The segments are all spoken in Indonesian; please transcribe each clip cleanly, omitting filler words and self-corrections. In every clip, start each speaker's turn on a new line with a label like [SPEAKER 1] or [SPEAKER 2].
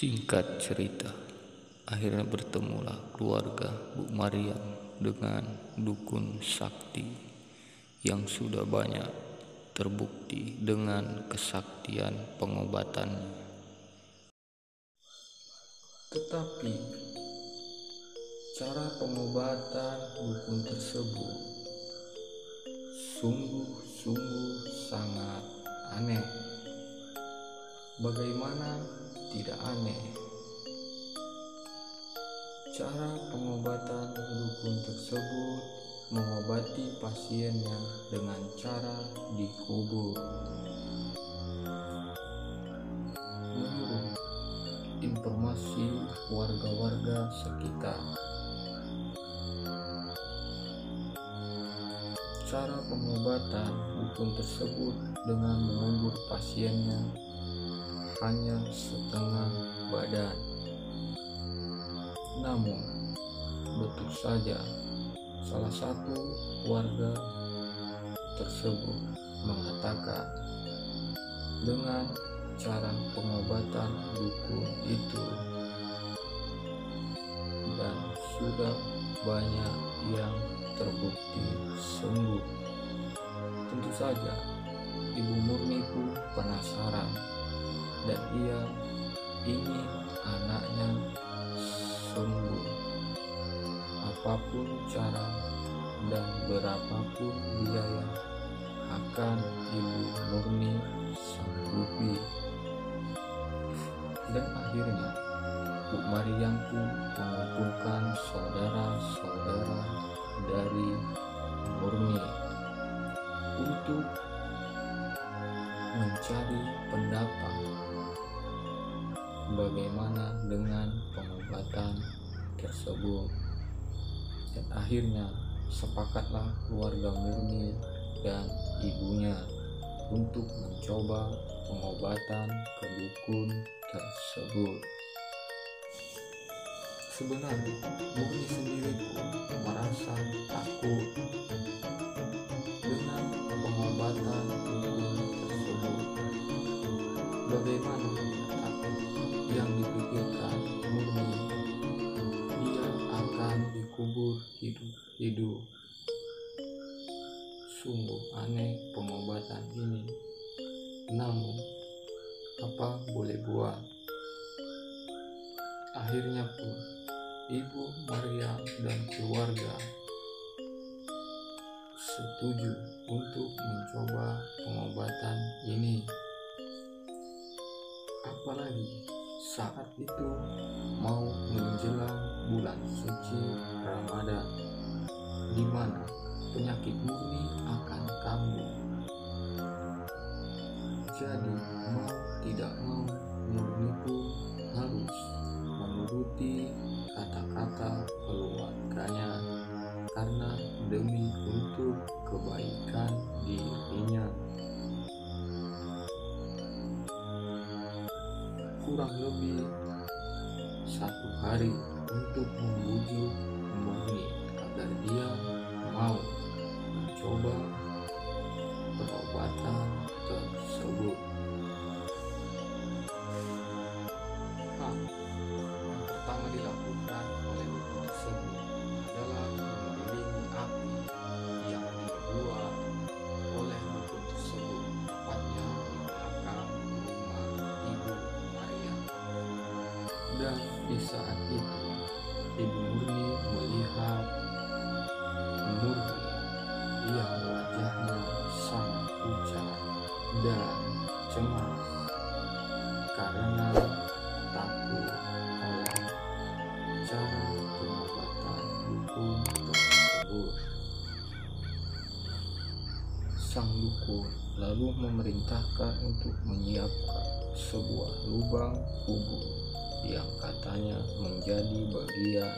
[SPEAKER 1] Singkat cerita, akhirnya bertemulah keluarga Bu Mariam dengan dukun sakti yang sudah banyak terbukti dengan kesaktian pengobatannya. Tetapi cara pengobatan dukun tersebut sungguh-sungguh sangat aneh. Bagaimana tidak aneh? Cara pengobatan dukun tersebut mengobati pasiennya dengan cara dikubur. Menurut informasi warga-warga sekitar, cara pengobatan dukun tersebut dengan mengubur pasiennya hanya setengah badan. Namun, betul saja salah satu warga tersebut mengatakan dengan cara pengobatan dukun itu dan sudah banyak yang terbukti sembuh. Tentu saja Ibu Murni pun penasaran dan ia ingin anaknya sembuh. Apapun cara dan berapapun biaya akan Ibu Murni sanggupi. Dan akhirnya Bu Mariam pun mengumpulkan saudara-saudara dari Murni untuk mencari pendapat bagaimana dengan pengobatan tersebut. Dan akhirnya sepakatlah keluarga Murni dan ibunya untuk mencoba pengobatan ke dukun tersebut. Sebenarnya Murni sendiri pun merasa takut dengan pengobatan dukun tersebut. Bagaimana takut? Yang dipikirkan Murni, dia akan dikubur hidup-hidup. Sungguh aneh pengobatan ini. Namun, apa boleh buat? Akhirnya pun Ibu Mariam dan keluarga setuju untuk mencoba pengobatan ini. Apalagi saat itu mau menjelang bulan suci Ramadan, di mana penyakit Murni akan kambuh. Jadi mau tidak mau Murni pun harus menuruti kata-kata keluarganya karena demi untuk kebaikan dirinya. Kurang lebih 1 hari untuk membujuk Murni agar dia mau mencoba perobatan tersebut. Hal yang pertama dilakukan oleh dukun tersebut adalah mengiringi api yang dibuat oleh dukun tersebut, tepatnya di belakang rumah Ibu Mariam. Dan di saat itu Ibu Murni melihat Murni yang wajahnya sangat pucat dan cemas karena takut oleh cara pengobatan dukun tersebut. Sang dukun lalu memerintahkan untuk menyiapkan sebuah lubang kubur yang katanya menjadi bagian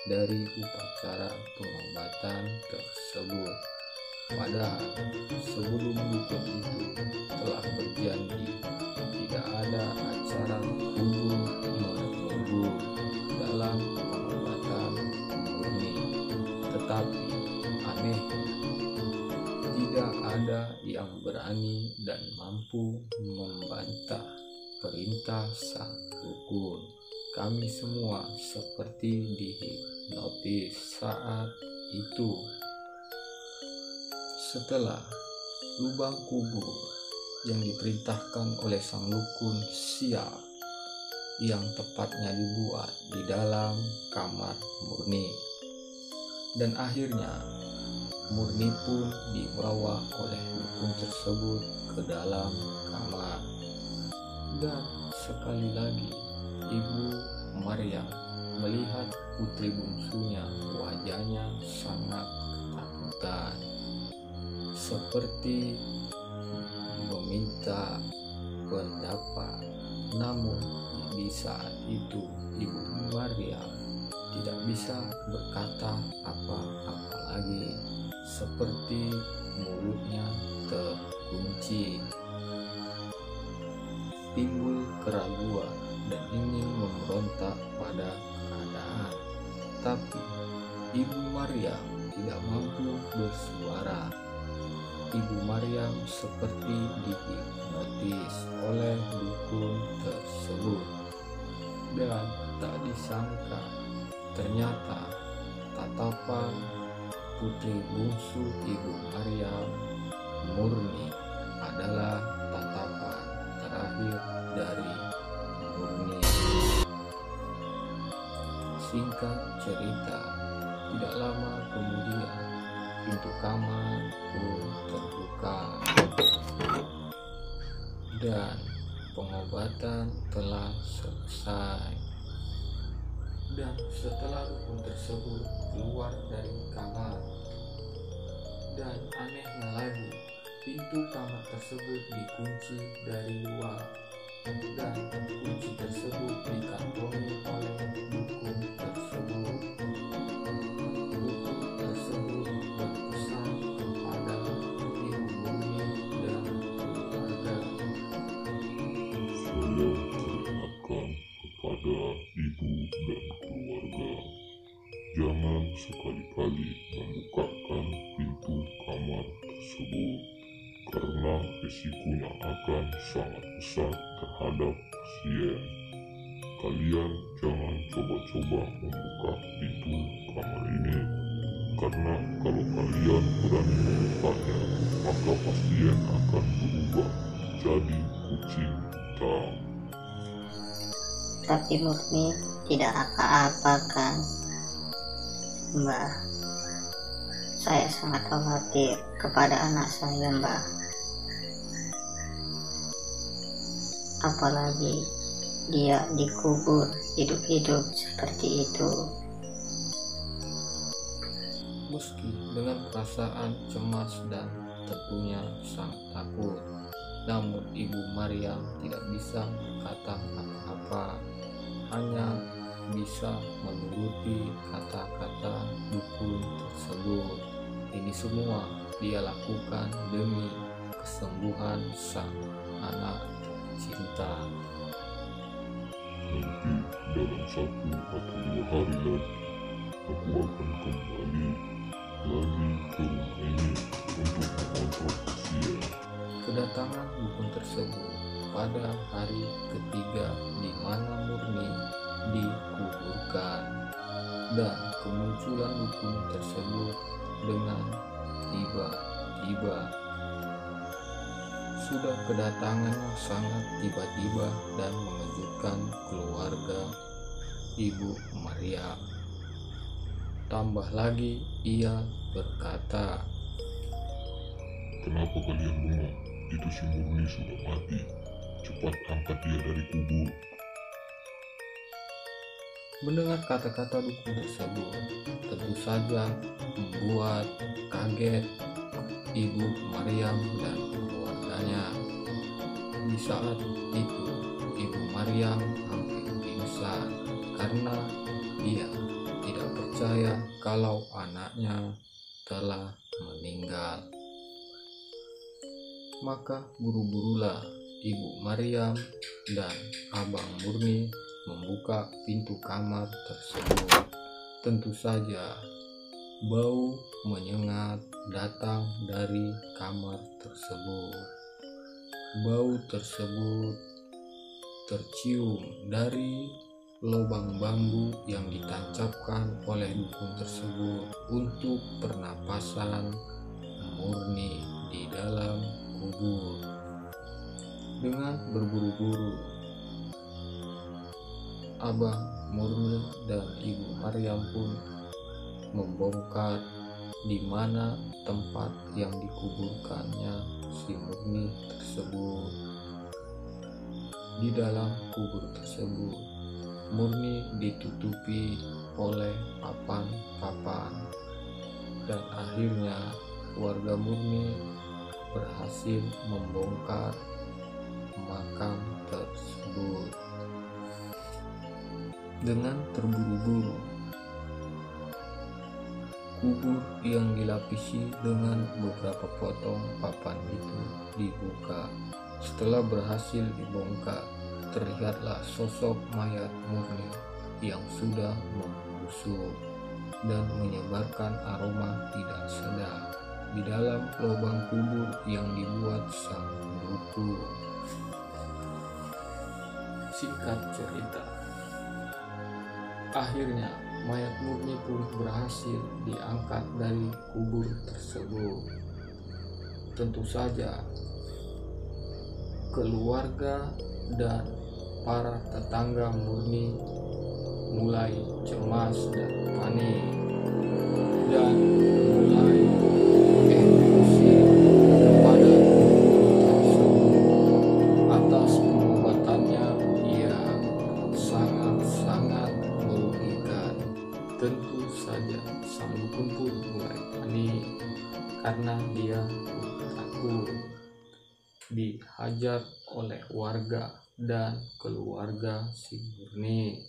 [SPEAKER 1] dari upacara pengobatan tersebut. Padahal sebelum dukun itu telah berjanji tidak ada acara kubur-menubur dalam pengobatan Murni. Tetapi aneh, tidak ada yang berani dan mampu membantah. perintah sang dukun. Kami semua seperti dihipnotis saat itu. Setelah lubang kubur yang diperintahkan oleh sang dukun siap, yang tepatnya dibuat di dalam kamar Murni, dan akhirnya Murni pun dibawa oleh dukun tersebut ke dalam kamar. Dan sekali lagi Ibu Maryam melihat putri bungsunya, wajahnya sangat ketakutan, seperti meminta pendapat. Namun di saat itu Ibu Maryam tidak bisa berkata apa-apa lagi, seperti mulutnya terkunci. Timbul keraguan dan ingin memberontak pada keadaan, tapi Ibu Maryam tidak mampu bersuara. Ibu Maryam seperti dihipnotis oleh dukun tersebut, dan tak disangka ternyata tatapan putri bungsu Ibu Maryam, Murni, adalah tatapan terakhir dari Murni. Singkat cerita, tidak lama kemudian pintu kamar pun terbuka dan pengobatan telah selesai. Dan setelah dukun tersebut keluar dari kamar, dan anehnya lagi, pintu kamar tersebut dikunci dari luar, dan kunci tersebut dikantongi oleh dukun tersebut. Dukun tersebut berpesan kepada Ibu Murni dan keluarga.
[SPEAKER 2] Saya peringatkan kepada ibu dan keluarga, jangan sekali-kali membukakan pintu kamar tersebut, karena risikonya akan sangat besar terhadap pasien. Kalian jangan coba-coba membuka pintu kamar ini, karena kalau kalian berani membukanya, maka pasien akan berubah jadi kucing hitam.
[SPEAKER 3] Tapi Murni tidak apa-apa kan, Mbah? Saya sangat khawatir kepada anak saya, Mbah. Apalagi dia dikubur hidup-hidup seperti itu.
[SPEAKER 1] Meski dengan perasaan cemas dan tentunya sangat takut, namun Ibu Maryam tidak bisa berkata apa-apa, hanya bisa menuruti kata-kata dukun tersebut. Ini semua dia lakukan demi kesembuhan sang anak cinta.
[SPEAKER 2] Nanti dalam 1 atau 2 hari lagi, aku akan kembali lagi ke rumah ini untuk mengontrol pasien.
[SPEAKER 1] Kedatangan dukun tersebut pada hari ketiga di mana Murni dikuburkan, dan kemunculan dukun tersebut dengan tiba-tiba. Sudah kedatangannya sangat tiba-tiba dan mengejutkan keluarga Ibu Maryam. Tambah lagi ia berkata,
[SPEAKER 2] Kenapa kalian bengong? Itu si Murni sudah mati. Cepat angkat dia dari kubur.
[SPEAKER 1] Mendengar kata-kata dukun tersebut tentu saja membuat kaget Ibu Maryam dan keluarganya. Di saat itu Ibu Maryam hampir pingsan karena dia tidak percaya kalau anaknya telah meninggal. Maka buru-burulah Ibu Maryam dan Abang Murni membuka pintu kamar tersebut. Tentu saja bau menyengat datang dari kamar tersebut. Bau tersebut tercium dari lubang bambu yang ditancapkan oleh dukun tersebut untuk pernapasan murni di dalam kubur. Dengan berburu-buru, Abang Murni dan Ibu Maryam pun membongkar di mana tempat yang dikuburkannya si Murni tersebut. Di dalam kubur tersebut, Murni ditutupi oleh papan-papan, dan akhirnya keluarga Murni berhasil membongkar makam tersebut. Dengan terburu-buru, kubur yang dilapisi dengan beberapa potong papan itu dibuka. Setelah berhasil dibongkar, terlihatlah sosok mayat Murni yang sudah membusuk dan menyebarkan aroma tidak sedap di dalam lubang kubur yang dibuat sang dukun. Singkat cerita, akhirnya mayat Murni pun berhasil diangkat dari kubur tersebut. Tentu saja keluarga dan para tetangga Murni mulai cemas dan panik, dan mulai emosi kepada dukun tersebut atas perbuatannya yang sangat-sangat merugikan. Tentu saja sang dukun pun mulai panik karena dia takut dihajar oleh warga dan keluarga si Murni.